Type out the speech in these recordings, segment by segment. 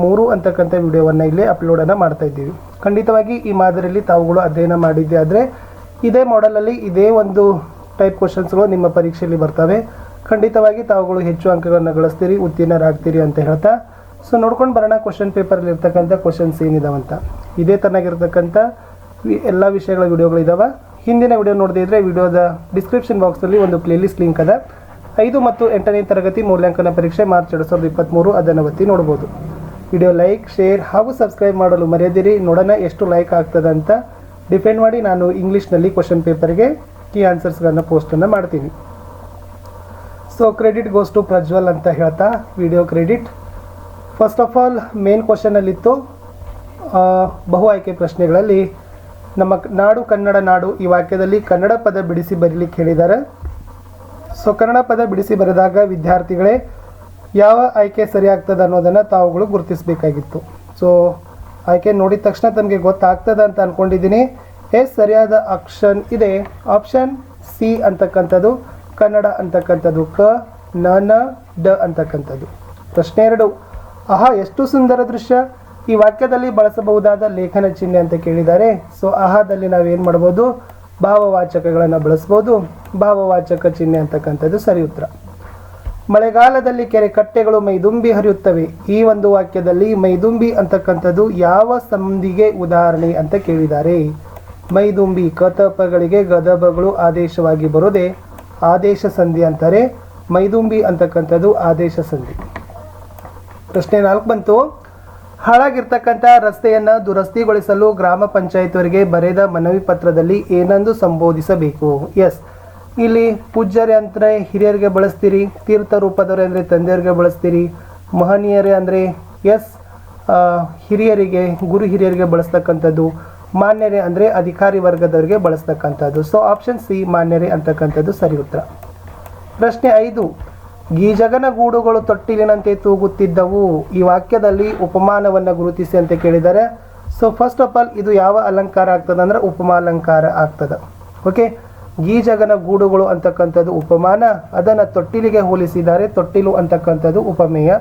3 ಅಂತಕ್ಕಂಥ ವಿಡಿಯೋವನ್ನು ಇಲ್ಲಿ ಅಪ್ಲೋಡನ್ನು ಮಾಡ್ತಾ ಇದ್ದೀವಿ. ಖಂಡಿತವಾಗಿ ಈ ಮಾದರಿಯಲ್ಲಿ ತಾವುಗಳು ಅಧ್ಯಯನ ಮಾಡಿದ್ದೆ ಆದರೆ ಇದೇ ಮಾಡೆಲಲ್ಲಿ ಇದೇ ಒಂದು ಟೈಪ್ ಕ್ವಶನ್ಸ್ಗಳು ನಿಮ್ಮ ಪರೀಕ್ಷೆಯಲ್ಲಿ ಬರ್ತವೆ. ಖಂಡಿತವಾಗಿ ತಾವುಗಳು ಹೆಚ್ಚು ಅಂಕಗಳನ್ನು ಗಳಿಸ್ತೀರಿ, ಉತ್ತೀರ್ಣರಾಗ್ತೀರಿ ಅಂತ ಹೇಳ್ತಾ ಸೊ ನೋಡ್ಕೊಂಡು ಬರೋಣ ಕ್ವಶನ್ ಪೇಪರಲ್ಲಿ ಇರ್ತಕ್ಕಂಥ ಕ್ವಶನ್ಸ್ ಏನಿದಾವಂತ. ಇದೇ ತನ್ನಾಗಿರ್ತಕ್ಕಂಥ ಎಲ್ಲ ವಿಷಯಗಳ ವಿಡಿಯೋಗಳಿದಾವೆ. ಹಿಂದಿನ ವಿಡಿಯೋ ನೋಡದೇ ಇದ್ದರೆ ವಿಡಿಯೋದ ಡಿಸ್ಕ್ರಿಪ್ಷನ್ ಬಾಕ್ಸಲ್ಲಿ ಒಂದು ಪ್ಲೇಲಿಸ್ಟ್ ಲಿಂಕ್ ಅದ. 5 ಮತ್ತು 8ನೇ ತರಗತಿ ಮೂಲ್ಯಾಂಕನ ಪರೀಕ್ಷೆ ಮಾರ್ಚ್ 2023 ಅದನ್ನು ಒತ್ತಿ ನೋಡ್ಬೋದು. ವಿಡಿಯೋ ಲೈಕ್, ಶೇರ್ ಹಾಗೂ ಸಬ್ಸ್ಕ್ರೈಬ್ ಮಾಡಲು ಮರೆಯದಿರಿ. ನೋಡೋಣ ಎಷ್ಟು ಲೈಕ್ ಆಗ್ತದೆ ಅಂತ ಡಿಪೆಂಡ್ ಮಾಡಿ ನಾನು ಇಂಗ್ಲೀಷ್ನಲ್ಲಿ ಕ್ವಶನ್ ಪೇಪರ್ಗೆ ಕೀ ಆನ್ಸರ್ಸ್ಗಳನ್ನು ಪೋಸ್ಟನ್ನು ಮಾಡ್ತೀನಿ. So credit goes to Prajwal ಅಂತ ಹೇಳ್ತಾ video credit. First of all main ಕ್ವಶನಲ್ಲಿತ್ತು ಬಹು ಆಯ್ಕೆ ಪ್ರಶ್ನೆಗಳಲ್ಲಿ ನಮ್ಮ ನಾಡು ಕನ್ನಡ ನಾಡು ಈ ವಾಕ್ಯದಲ್ಲಿ ಕನ್ನಡ ಪದ ಬಿಡಿಸಿ ಬರೀಲಿಕ್ಕೆ ಹೇಳಿದ್ದಾರೆ. ಸೊ ಕನ್ನಡ ಪದ ಬಿಡಿಸಿ ಬರೆದಾಗ ವಿದ್ಯಾರ್ಥಿಗಳೇ ಯಾವ ಆಯ್ಕೆ ಸರಿ ಆಗ್ತದೆ ಅನ್ನೋದನ್ನು ತಾವುಗಳು ಗುರುತಿಸಬೇಕಾಗಿತ್ತು. ಸೊ ಆಯ್ಕೆ ನೋಡಿದ ತಕ್ಷಣ ತಮಗೆ ಗೊತ್ತಾಗ್ತದೆ ಅಂತ ಅಂದ್ಕೊಂಡಿದ್ದೀನಿ. ಸರಿಯಾದ ಆಪ್ಷನ್ ಇದೆ ಆಪ್ಷನ್ ಸಿ ಅಂತಕ್ಕಂಥದ್ದು ಕನ್ನಡ ಅಂತಕ್ಕಂಥದ್ದು, ಕ ನ ಡ ಅಂತಕ್ಕಂಥದ್ದು. ಪ್ರಶ್ನೆ 2, ಆಹಾ ಎಷ್ಟು ಸುಂದರ ದೃಶ್ಯ ಈ ವಾಕ್ಯದಲ್ಲಿ ಬಳಸಬಹುದಾದ ಲೇಖನ ಚಿಹ್ನೆ ಅಂತ ಕೇಳಿದ್ದಾರೆ. ಸೊ ಆಹಾದಲ್ಲಿ ನಾವೇನು ಮಾಡ್ಬೋದು, ಭಾವವಾಚಕಗಳನ್ನು ಬಳಸ್ಬೋದು. ಭಾವವಾಚಕ ಚಿಹ್ನೆ ಅಂತಕ್ಕಂಥದ್ದು ಸರಿ ಉತ್ತರ. ಮಳೆಗಾಲದಲ್ಲಿ ಕೆರೆ ಕಟ್ಟೆಗಳು ಮೈದುಂಬಿ ಹರಿಯುತ್ತವೆ. ಈ ಒಂದು ವಾಕ್ಯದಲ್ಲಿ ಮೈದುಂಬಿ ಅಂತಕ್ಕಂಥದ್ದು ಯಾವ ಸಂಧಿಗೆ ಉದಾಹರಣೆ ಅಂತ ಕೇಳಿದ್ದಾರೆ. ಮೈದುಂಬಿ ಕತಪಗಳಿಗೆ ಗದಬಗಳು ಆದೇಶವಾಗಿ ಬರೋದೇ ಆದೇಶ ಸಂಧಿ ಅಂತಾರೆ. ಮೈದುಂಬಿ ಅಂತಕ್ಕಂಥದ್ದು ಆದೇಶ ಸಂಧಿ. ಪ್ರಶ್ನೆ 4 ಬಂತು. ಹಾಳಾಗಿರ್ತಕ್ಕಂಥ ರಸ್ತೆಯನ್ನು ದುರಸ್ತಿಗೊಳಿಸಲು ಗ್ರಾಮ ಪಂಚಾಯತ್ವರಿಗೆ ಬರೆದ ಮನವಿ ಪತ್ರದಲ್ಲಿ ಏನೆಂದು ಸಂಬೋಧಿಸಬೇಕು. ಇಲ್ಲಿ ಪೂಜ್ಯರೇ ಅಂದರೆ ಹಿರಿಯರಿಗೆ ಬಳಸ್ತೀರಿ, ತೀರ್ಥ ರೂಪದವರೇ ಅಂದರೆ ತಂದೆಯವರಿಗೆ ಬಳಸ್ತೀರಿ, ಮಹನೀಯರೇ ಅಂದರೆ ಹಿರಿಯರಿಗೆ ಗುರು ಹಿರಿಯರಿಗೆ ಬಳಸ್ತಕ್ಕಂಥದ್ದು, ಮಾನ್ಯರೇ ಅಂದರೆ ಅಧಿಕಾರಿ ವರ್ಗದವರಿಗೆ ಬಳಸ್ತಕ್ಕಂಥದ್ದು. ಸೊ ಆಪ್ಷನ್ ಸಿ ಮಾನ್ಯರೇ ಅಂತಕ್ಕಂಥದ್ದು ಸರಿ ಉತ್ತರ. ಪ್ರಶ್ನೆ 5, ಗೀಜಗನ ಗೂಡುಗಳು ತೊಟ್ಟಿಲಿನಂತೆ ತೂಗುತ್ತಿದ್ದವು. ಈ ವಾಕ್ಯದಲ್ಲಿ ಉಪಮಾನವನ್ನು ಗುರುತಿಸಿ ಅಂತ ಕೇಳಿದ್ದಾರೆ. ಸೊ ಫಸ್ಟ್ ಆಫ್ ಆಲ್ ಇದು ಯಾವ ಅಲಂಕಾರ ಆಗ್ತದೆ ಅಂದರೆ ಉಪಮಾಲಂಕಾರ ಆಗ್ತದೆ. ಓಕೆ, ಗೀಜಗನ ಗೂಡುಗಳು ಅಂತಕ್ಕಂಥದ್ದು ಉಪಮಾನ, ಅದನ್ನು ತೊಟ್ಟಿಲಿಗೆ ಹೋಲಿಸಿದ್ದಾರೆ. ತೊಟ್ಟಿಲು ಅಂತಕ್ಕಂಥದ್ದು ಉಪಮೇಯ,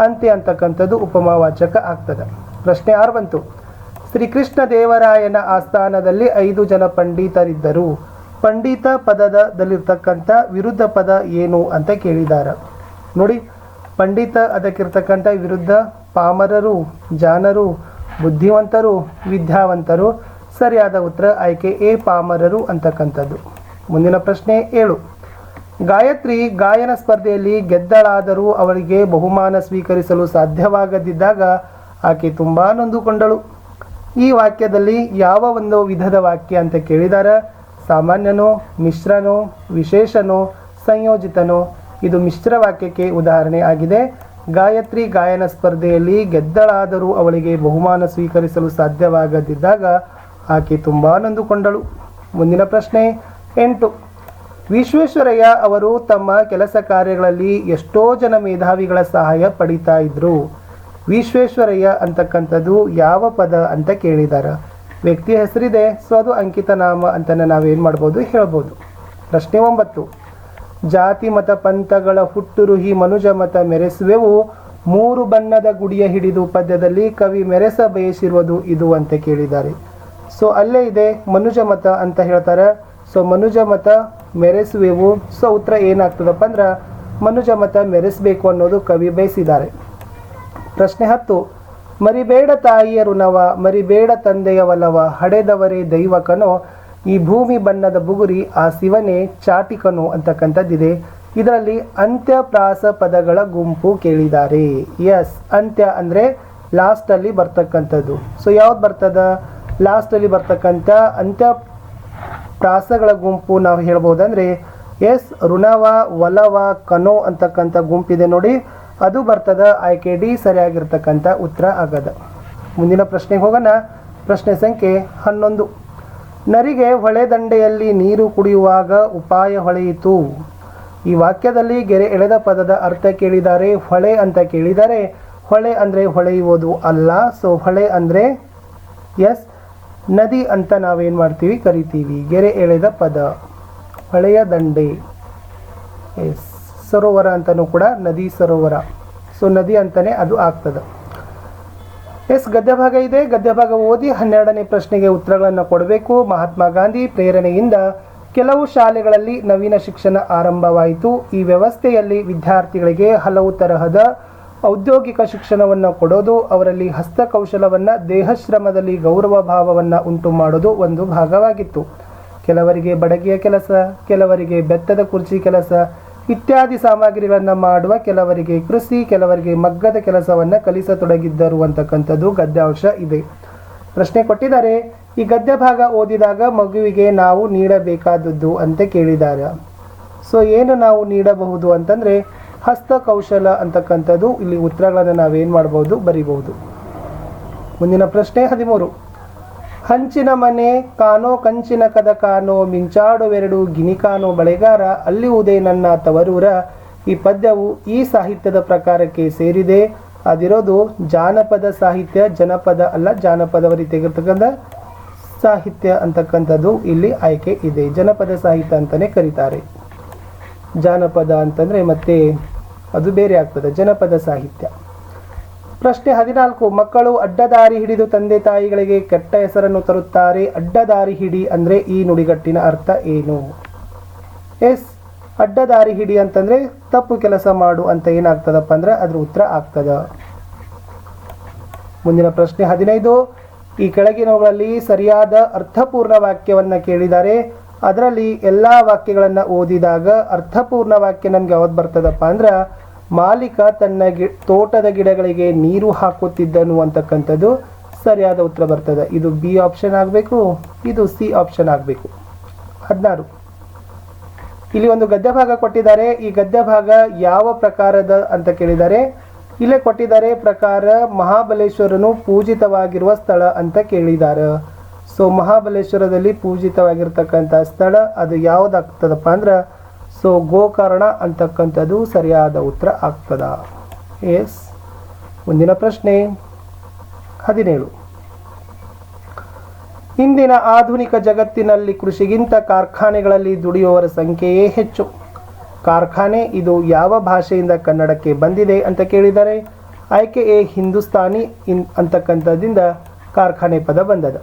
ಅಂತ್ಯ ಅಂತಕ್ಕಂಥದ್ದು ಉಪಮಾವಾಚಕ ಆಗ್ತದೆ. ಪ್ರಶ್ನೆ 6 ಬಂತು. ಶ್ರೀಕೃಷ್ಣ ದೇವರಾಯನ ಆಸ್ಥಾನದಲ್ಲಿ 5 ಜನ ಪಂಡಿತರಿದ್ದರು. ಪಂಡಿತ ಪದದಲ್ಲಿರ್ತಕ್ಕಂಥ ವಿರುದ್ಧ ಪದ ಏನು ಅಂತ ಕೇಳಿದ್ದಾರೆ. ನೋಡಿ, ಪಂಡಿತ ಅದಕ್ಕಿರ್ತಕ್ಕಂಥ ವಿರುದ್ಧ ಪಾಮರರು, ಜಾನರು, ಬುದ್ಧಿವಂತರು, ವಿದ್ಯಾವಂತರು. ಸರಿಯಾದ ಉತ್ತರ ಆಯ್ಕೆ ಎ ಪಾಮರರು ಅಂತಕ್ಕಂಥದ್ದು. ಮುಂದಿನ ಪ್ರಶ್ನೆ 7, ಗಾಯತ್ರಿ ಗಾಯನ ಸ್ಪರ್ಧೆಯಲ್ಲಿ ಗೆದ್ದಳಾದರೂ ಅವಳಿಗೆ ಬಹುಮಾನ ಸ್ವೀಕರಿಸಲು ಸಾಧ್ಯವಾಗದಿದ್ದಾಗ ಆಕೆ ತುಂಬ ನೊಂದುಕೊಂಡಳು. ಈ ವಾಕ್ಯದಲ್ಲಿ ಯಾವ ಒಂದು ವಿಧದ ವಾಕ್ಯ ಅಂತ ಕೇಳಿದ್ದಾರೆ. ಸಾಮಾನ್ಯನೋ, ಮಿಶ್ರನೋ, ವಿಶೇಷನೋ, ಸಂಯೋಜಿತನೋ. ಇದು ಮಿಶ್ರ ವಾಕ್ಯಕ್ಕೆ ಉದಾಹರಣೆ ಆಗಿದೆ. ಗಾಯತ್ರಿ ಗಾಯನ ಸ್ಪರ್ಧೆಯಲ್ಲಿ ಗೆದ್ದಳಾದರೂ ಅವಳಿಗೆ ಬಹುಮಾನ ಸ್ವೀಕರಿಸಲು ಸಾಧ್ಯವಾಗದಿದ್ದಾಗ ಆಕೆ ತುಂಬ ನೊಂದುಕೊಂಡಳು. ಮುಂದಿನ ಪ್ರಶ್ನೆ 8, ವಿಶ್ವೇಶ್ವರಯ್ಯ ಅವರು ತಮ್ಮ ಕೆಲಸ ಕಾರ್ಯಗಳಲ್ಲಿ ಎಷ್ಟೋ ಜನ ಮೇಧಾವಿಗಳ ಸಹಾಯ ಪಡಿತಾ ಇದ್ರು. ವಿಶ್ವೇಶ್ವರಯ್ಯ ಅಂತಕ್ಕಂಥದ್ದು ಯಾವ ಪದ ಅಂತ ಕೇಳಿದ್ದಾರೆ. ವ್ಯಕ್ತಿಯ ಹೆಸರಿದೆ, ಸೊ ಅದು ಅಂಕಿತ ನಾಮ ಅಂತಲೇ ನಾವೇನು ಮಾಡ್ಬೋದು ಹೇಳ್ಬೋದು. ಪ್ರಶ್ನೆ 9, ಜಾತಿ ಮತ ಪಂಥಗಳ ಹುಟ್ಟುರುಹಿ ಮನುಜ ಮತ ಮೆರೆಸುವೆವು 3 ಬಣ್ಣದ ಗುಡಿಯ ಹಿಡಿದು ಪದ್ಯದಲ್ಲಿ ಕವಿ ಮೆರೆಸ ಬಯಸಿರುವುದು ಇದು ಅಂತ ಕೇಳಿದ್ದಾರೆ. ಸೊ ಅಲ್ಲೇ ಇದೆ ಮನುಜ ಮತ ಅಂತ ಹೇಳ್ತಾರೆ. ಸೊ ಮನುಜ ಮತ ಮೆರೆಸುವೆವು. ಸೊ ಉತ್ತರ ಏನಾಗ್ತದಪ್ಪ ಅಂದ್ರೆ ಮನುಜ ಮತ ಮೆರೆಸಬೇಕು ಅನ್ನೋದು ಕವಿ ಬಯಸಿದ್ದಾರೆ. ಪ್ರಶ್ನೆ 10, ಮರಿಬೇಡ ತಾಯಿಯ ಋಣವ ಮರಿಬೇಡ ತಂದೆಯ ಒಲವ ಹಡೆದವರೇ ದೈವಕನೋ ಈ ಭೂಮಿ ಬಣ್ಣದ ಬುಗುರಿ ಆ ಶಿವನೇ ಚಾಟಿಕನು ಅಂತಕ್ಕಂಥದ್ದಿದೆ. ಇದರಲ್ಲಿ ಅಂತ್ಯ ಪ್ರಾಸ ಪದಗಳ ಗುಂಪು ಕೇಳಿದ್ದಾರೆ. ಅಂತ್ಯ ಅಂದರೆ ಲಾಸ್ಟಲ್ಲಿ ಬರ್ತಕ್ಕಂಥದ್ದು. ಸೊ ಯಾವ್ದು ಬರ್ತದ ಲಾಸ್ಟಲ್ಲಿ ಬರ್ತಕ್ಕಂಥ ಅಂತ್ಯ ಪ್ರಾಸಗಳ ಗುಂಪು ನಾವು ಹೇಳ್ಬೋದಂದರೆ ಋಣವ ಒಲವ ಕನೋ ಅಂತಕ್ಕಂಥ ಗುಂಪಿದೆ ನೋಡಿ, ಅದು ಬರ್ತದ. ಆಯ್ಕೆ ಡಿ ಸರಿಯಾಗಿರ್ತಕ್ಕಂಥ ಉತ್ತರ ಆಗದ. ಮುಂದಿನ ಪ್ರಶ್ನೆಗೆ ಹೋಗೋಣ. ಪ್ರಶ್ನೆ ಸಂಖ್ಯೆ 11, ನರಿಗೆ ಹೊಳೆ ದಂಡೆಯಲ್ಲಿ ನೀರು ಕುಡಿಯುವಾಗ ಉಪಾಯ ಹೊಳೆಯಿತು. ಈ ವಾಕ್ಯದಲ್ಲಿ ಗೆರೆ ಎಳೆದ ಪದದ ಅರ್ಥ ಕೇಳಿದ್ದಾರೆ. ಹೊಳೆ ಅಂತ ಕೇಳಿದ್ದಾರೆ. ಹೊಳೆ ಅಂದರೆ ಹೊಳೆಯುವುದು ಅಲ್ಲ. ಸೊ ಹೊಳೆ ಅಂದರೆ ನದಿ ಅಂತ ನಾವೇನು ಮಾಡ್ತೀವಿ ಕರಿತೀವಿ. ಗೆರೆ ಎಳೆದ ಪದ ಹೊಳೆಯ ದಂಡೆ. ಸರೋವರ ಅಂತಲೂ ಕೂಡ ನದಿ ಸರೋವರ. ಸೊ ನದಿ ಅಂತಲೇ ಅದು ಆಗ್ತದೆ. ಎಸ್, ಗದ್ಯ ಭಾಗ ಇದೆ. ಗದ್ಯ ಭಾಗ ಓದಿ 12ನೇ ಪ್ರಶ್ನೆಗೆ ಉತ್ತರಗಳನ್ನು ಕೊಡಬೇಕು. ಮಹಾತ್ಮ ಗಾಂಧಿ ಪ್ರೇರಣೆಯಿಂದ ಕೆಲವು ಶಾಲೆಗಳಲ್ಲಿ ನವೀನ ಶಿಕ್ಷಣ ಆರಂಭವಾಯಿತು. ಈ ವ್ಯವಸ್ಥೆಯಲ್ಲಿ ವಿದ್ಯಾರ್ಥಿಗಳಿಗೆ ಹಲವು ತರಹದ ಔದ್ಯೋಗಿಕ ಶಿಕ್ಷಣವನ್ನು ಕೊಡೋದು, ಅವರಲ್ಲಿ ಹಸ್ತಕೌಶಲವನ್ನು, ದೇಹಶ್ರಮದಲ್ಲಿ ಗೌರವ ಭಾವವನ್ನು ಉಂಟು ಮಾಡೋದು ಒಂದು ಭಾಗವಾಗಿತ್ತು. ಕೆಲವರಿಗೆ ಬಡಗಿಯ ಕೆಲಸ, ಕೆಲವರಿಗೆ ಬೆತ್ತದ ಕುರ್ಚಿ ಕೆಲಸ ಇತ್ಯಾದಿ ಸಾಮಗ್ರಿಗಳನ್ನು ಮಾಡುವ, ಕೆಲವರಿಗೆ ಕೃಷಿ, ಕೆಲವರಿಗೆ ಮಗ್ಗದ ಕೆಲಸವನ್ನು ಕಲಿಸತೊಡಗಿದ್ದರು ಅಂತಕ್ಕಂಥದ್ದು ಗದ್ಯಾಂಶ ಇದೆ. ಪ್ರಶ್ನೆ ಕೊಟ್ಟಿದ್ದಾರೆ, ಈ ಗದ್ಯ ಭಾಗ ಓದಿದಾಗ ಮಗುವಿಗೆ ನಾವು ನೀಡಬೇಕಾದದ್ದು ಅಂತ ಕೇಳಿದ್ದಾರೆ. ಸೊ ಏನು ನಾವು ನೀಡಬಹುದು ಅಂತಂದರೆ ಹಸ್ತಕೌಶಲ ಅಂತಕ್ಕಂಥದ್ದು. ಇಲ್ಲಿ ಉತ್ತರಗಳನ್ನು ನಾವೇನು ಮಾಡಬಹುದು, ಬರಿಬಹುದು. ಮುಂದಿನ ಪ್ರಶ್ನೆ 13. ಹಂಚಿನ ಮನೆ ಕಾನೋ ಕಂಚಿನ ಕದ ಕಾನೋ ಮಿಂಚಾಡುವೆರಡು ಗಿನಿಕಾನೋ ಬಳೆಗಾರ ಅಲ್ಲಿವುದೇ ನನ್ನ ತವರೂರ. ಈ ಪದ್ಯವು ಈ ಸಾಹಿತ್ಯದ ಪ್ರಕಾರಕ್ಕೆ ಸೇರಿದೆ. ಅದಿರೋದು ಜಾನಪದ ಸಾಹಿತ್ಯ, ಜನಪದ ಅಲ್ಲ, ಜಾನಪದವರಿ ತೆಗೆತಕ್ಕಂಥ ಸಾಹಿತ್ಯ ಅಂತಕ್ಕಂಥದ್ದು ಇಲ್ಲಿ ಆಯ್ಕೆ ಇದೆ. ಜನಪದ ಸಾಹಿತ್ಯ ಅಂತಲೇ ಕರೀತಾರೆ. ಜಾನಪದ ಅಂತಂದರೆ ಮತ್ತೆ ಅದು ಬೇರೆ ಆಗ್ತದೆ, ಜನಪದ ಸಾಹಿತ್ಯ. ಪ್ರಶ್ನೆ 14. ಮಕ್ಕಳು ಅಡ್ಡದಾರಿ ಹಿಡಿದು ತಂದೆ ತಾಯಿಗಳಿಗೆ ಕೆಟ್ಟ ಹೆಸರನ್ನು ತರುತ್ತಾರೆ. ಅಡ್ಡದಾರಿ ಹಿಡಿ ಅಂದರೆ ಈ ನುಡಿಗಟ್ಟಿನ ಅರ್ಥ ಏನು? ಎಸ್, ಅಡ್ಡದಾರಿ ಹಿಡಿ ಅಂತಂದರೆ ತಪ್ಪು ಕೆಲಸ ಮಾಡು ಅಂತ ಏನಾಗ್ತದಪ್ಪ ಅಂದ್ರೆ ಅದ್ರ ಉತ್ತರ ಆಗ್ತದ. ಮುಂದಿನ ಪ್ರಶ್ನೆ 15. ಈ ಕೆಳಗಿನವುಗಳಲ್ಲಿ ಸರಿಯಾದ ಅರ್ಥಪೂರ್ಣ ವಾಕ್ಯವನ್ನು ಕೇಳಿದ್ದಾರೆ. ಅದರಲ್ಲಿ ಎಲ್ಲ ವಾಕ್ಯಗಳನ್ನು ಓದಿದಾಗ ಅರ್ಥಪೂರ್ಣ ವಾಕ್ಯ ನಮ್ಗೆ ಯಾವ್ದು ಬರ್ತದಪ್ಪ ಅಂದ್ರೆ ಮಾಲೀಕ ತನ್ನ ತೋಟದ ಗಿಡಗಳಿಗೆ ನೀರು ಹಾಕುತ್ತಿದ್ದನು ಅಂತಕ್ಕಂಥದ್ದು ಸರಿಯಾದ ಉತ್ತರ ಬರ್ತದೆ. ಇದು ಬಿ ಆಪ್ಷನ್ ಆಗಬೇಕು, ಇದು ಸಿ ಆಪ್ಷನ್ ಆಗಬೇಕು. 16. ಇಲ್ಲಿ ಒಂದು ಗದ್ಯ ಭಾಗ ಕೊಟ್ಟಿದ್ದಾರೆ. ಈ ಗದ್ಯ ಭಾಗ ಯಾವ ಪ್ರಕಾರದ ಅಂತ ಕೇಳಿದ್ದಾರೆ. ಇಲ್ಲೇ ಕೊಟ್ಟಿದ್ದಾರೆ ಪ್ರಕಾರ ಮಹಾಬಲೇಶ್ವರನು ಪೂಜಿತವಾಗಿರುವ ಸ್ಥಳ ಅಂತ ಕೇಳಿದ್ದಾರೆ. ಸೊ ಮಹಾಬಲೇಶ್ವರದಲ್ಲಿ ಪೂಜಿತವಾಗಿರ್ತಕ್ಕಂಥ ಸ್ಥಳ ಅದು ಯಾವುದಾಗ್ತದಪ್ಪ ಅಂದ್ರೆ ಸೊ ಗೋಕರ್ಣ ಅಂತಕ್ಕಂಥದ್ದು ಸರಿಯಾದ ಉತ್ತರ ಆಗ್ತದ. ಎಸ್. ಮುಂದಿನ ಪ್ರಶ್ನೆ 17. ಇಂದಿನ ಆಧುನಿಕ ಜಗತ್ತಿನಲ್ಲಿ ಕೃಷಿಗಿಂತ ಕಾರ್ಖಾನೆಗಳಲ್ಲಿ ದುಡಿಯುವವರ ಸಂಖ್ಯೆಯೇ ಹೆಚ್ಚು. ಕಾರ್ಖಾನೆ ಇದು ಯಾವ ಭಾಷೆಯಿಂದ ಕನ್ನಡಕ್ಕೆ ಬಂದಿದೆ ಅಂತ ಕೇಳಿದರೆ ಆಯ್ಕೆ ಎ ಹಿಂದೂಸ್ತಾನಿ ಅಂತಕ್ಕಂಥದ್ದಿಂದ ಕಾರ್ಖಾನೆ ಪದ ಬಂದದ.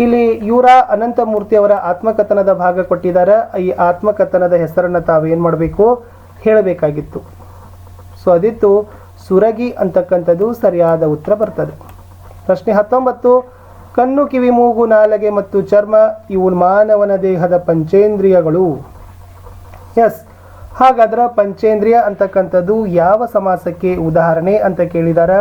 ಇಲ್ಲಿ ಯುರಾ ಅನಂತಮೂರ್ತಿಯವರ ಆತ್ಮಕಥನದ ಭಾಗ ಕೊಟ್ಟಿದ್ದಾರೆ. ಈ ಆತ್ಮಕಥನದ ಹೆಸರನ್ನು ತಾವೇನು ಮಾಡಬೇಕು, ಹೇಳಬೇಕಾಗಿತ್ತು. ಸೊ ಅದಿತ್ತು ಸುರಗಿ ಅಂತಕ್ಕಂಥದ್ದು ಸರಿಯಾದ ಉತ್ತರ ಬರ್ತದೆ. ಪ್ರಶ್ನೆ 19. ಕಣ್ಣು, ಕಿವಿ, ಮೂಗು, ನಾಲಗೆ ಮತ್ತು ಚರ್ಮ ಇವು ಮಾನವನ ದೇಹದ ಪಂಚೇಂದ್ರಿಯಗಳು. ಎಸ್, ಹಾಗಾದ್ರೆ ಪಂಚೇಂದ್ರಿಯ ಅಂತಕ್ಕಂಥದ್ದು ಯಾವ ಸಮಾಸಕ್ಕೆ ಉದಾಹರಣೆ ಅಂತ ಕೇಳಿದಾರ.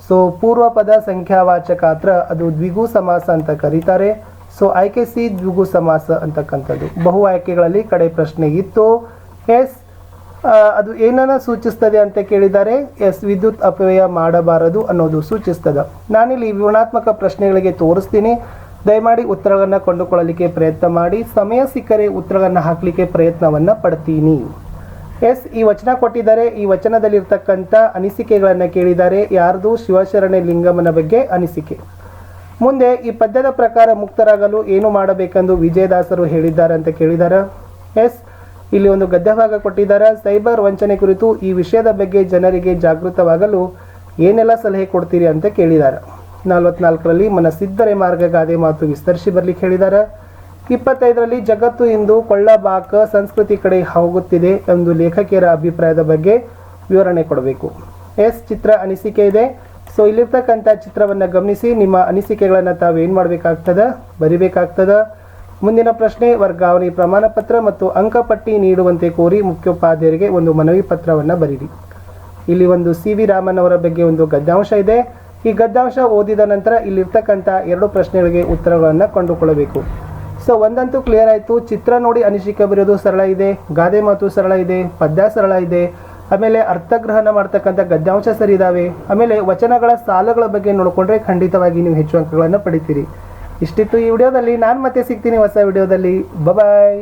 ಸೊ ಪೂರ್ವಪದ ಸಂಖ್ಯಾವಾಚಕಾತ್ರ ಅದು ದ್ವಿಗು ಸಮಾಸ ಅಂತ ಕರೀತಾರೆ. ಸೊ ಆಯ್ಕೆ ಸಿ ದ್ವಿಗು ಸಮಾಸ ಅಂತಕ್ಕಂಥದ್ದು. ಬಹು ಆಯ್ಕೆಗಳಲ್ಲಿ ಕಡೆ ಪ್ರಶ್ನೆ ಇತ್ತು. ಎಸ್, ಅದು ಏನನ್ನ ಸೂಚಿಸ್ತದೆ ಅಂತ ಕೇಳಿದ್ದಾರೆ. ಎಸ್, ವಿದ್ಯುತ್ ಅಪವ್ಯಯ ಮಾಡಬಾರದು ಅನ್ನೋದು ಸೂಚಿಸ್ತದೆ. ನಾನಿಲ್ಲಿ ವಿವರಣಾತ್ಮಕ ಪ್ರಶ್ನೆಗಳಿಗೆ ತೋರಿಸ್ತೀನಿ. ದಯಮಾಡಿ ಉತ್ತರಗಳನ್ನು ಕೊಂಡುಕೊಳ್ಳಲಿಕ್ಕೆ ಪ್ರಯತ್ನ ಮಾಡಿ. ಸಮಯ ಸಿಕ್ಕರೆ ಉತ್ತರಗಳನ್ನು ಹಾಕಲಿಕ್ಕೆ ಪ್ರಯತ್ನವನ್ನು ಪಡ್ತೀನಿ. ಎಸ್, ಈ ವಚನ ಕೊಟ್ಟಿದ್ದಾರೆ. ಈ ವಚನದಲ್ಲಿರ್ತಕ್ಕಂಥ ಅನಿಸಿಕೆಗಳನ್ನು ಕೇಳಿದ್ದಾರೆ. ಯಾರ್ದು? ಶಿವಶರಣೆ ಲಿಂಗಮ್ಮನ ಬಗ್ಗೆ ಅನಿಸಿಕೆ. ಮುಂದೆ ಈ ಪದ್ಯದ ಪ್ರಕಾರ ಮುಕ್ತರಾಗಲು ಏನು ಮಾಡಬೇಕೆಂದು ವಿಜಯದಾಸರು ಹೇಳಿದ್ದಾರೆ ಅಂತ ಕೇಳಿದ್ದಾರೆ. ಎಸ್, ಇಲ್ಲಿ ಒಂದು ಗದ್ಯ ಭಾಗ ಕೊಟ್ಟಿದ್ದಾರೆ. ಸೈಬರ್ ವಂಚನೆ ಕುರಿತು ಈ ವಿಷಯದ ಬಗ್ಗೆ ಜನರಿಗೆ ಜಾಗೃತವಾಗಲು ಏನೆಲ್ಲ ಸಲಹೆ ಕೊಡ್ತೀರಿ ಅಂತ ಕೇಳಿದ್ದಾರೆ. 44ರಲ್ಲಿ ಮನಸ್ಸಿದ್ದರೆ ಮಾರ್ಗ ಗಾದೆ ಮಾತು ವಿಸ್ತರಿಸಿ ಬರಲಿಕ್ಕೆ ಹೇಳಿದ್ದಾರೆ. 25ರಲ್ಲಿ ಜಗತ್ತು ಇಂದು ಕೊಳ್ಳಬಾಕ ಸಂಸ್ಕೃತಿ ಕಡೆ ಹೋಗುತ್ತಿದೆ ಎಂದು ಲೇಖಕಿಯರ ಅಭಿಪ್ರಾಯದ ಬಗ್ಗೆ ವಿವರಣೆ ಕೊಡಬೇಕು. ಎಸ್, ಚಿತ್ರ ಅನಿಸಿಕೆ ಇದೆ. ಸೊ ಇಲ್ಲಿರ್ತಕ್ಕಂಥ ಚಿತ್ರವನ್ನು ಗಮನಿಸಿ ನಿಮ್ಮ ಅನಿಸಿಕೆಗಳನ್ನು ತಾವೇನು ಮಾಡಬೇಕಾಗ್ತದೆ, ಬರಿಬೇಕಾಗ್ತದೆ. ಮುಂದಿನ ಪ್ರಶ್ನೆ, ವರ್ಗಾವಣೆ ಪ್ರಮಾಣ ಪತ್ರ ಮತ್ತು ಅಂಕಪಟ್ಟಿ ನೀಡುವಂತೆ ಕೋರಿ ಮುಖ್ಯೋಪಾಧ್ಯಾಯರಿಗೆ ಒಂದು ಮನವಿ ಪತ್ರವನ್ನು ಬರೀರಿ. ಇಲ್ಲಿ ಒಂದು CV ರಾಮನ್ ಅವರ ಬಗ್ಗೆ ಒಂದು ಗದ್ಯಾಂಶ ಇದೆ. ಈ ಗದ್ಯಾಂಶ ಓದಿದ ನಂತರ ಇಲ್ಲಿರ್ತಕ್ಕಂಥ 2 ಪ್ರಶ್ನೆಗಳಿಗೆ ಉತ್ತರಗಳನ್ನು ಕಂಡುಕೊಳ್ಳಬೇಕು. ಸೊ ಒಂದಂತೂ ಕ್ಲಿಯರ್ ಆಯಿತು. ಚಿತ್ರ ನೋಡಿ ಅನಿಸಿಕೆ ಬರೆಯೋದು ಸರಳ ಇದೆ, ಗಾದೆ ಮಾತು ಸರಳ ಇದೆ, ಪದ್ಯ ಸರಳ ಇದೆ, ಆಮೇಲೆ ಅರ್ಥಗ್ರಹಣ ಮಾಡ್ತಕ್ಕಂಥ ಗದ್ಯಾಂಶ ಸರಿ ಇದ್ದಾವೆ. ಆಮೇಲೆ ವಚನಗಳ ಸಾಲುಗಳ ಬಗ್ಗೆ ನೋಡಿಕೊಂಡ್ರೆ ಖಂಡಿತವಾಗಿ ನೀವು ಹೆಚ್ಚು ಅಂಕಗಳನ್ನು ಪಡಿತೀರಿ. ಇಷ್ಟಿತ್ತು ಈ ವಿಡಿಯೋದಲ್ಲಿ. ನಾನು ಮತ್ತೆ ಸಿಗ್ತೀನಿ ಹೊಸ ವಿಡಿಯೋದಲ್ಲಿ. ಬಾಯ್.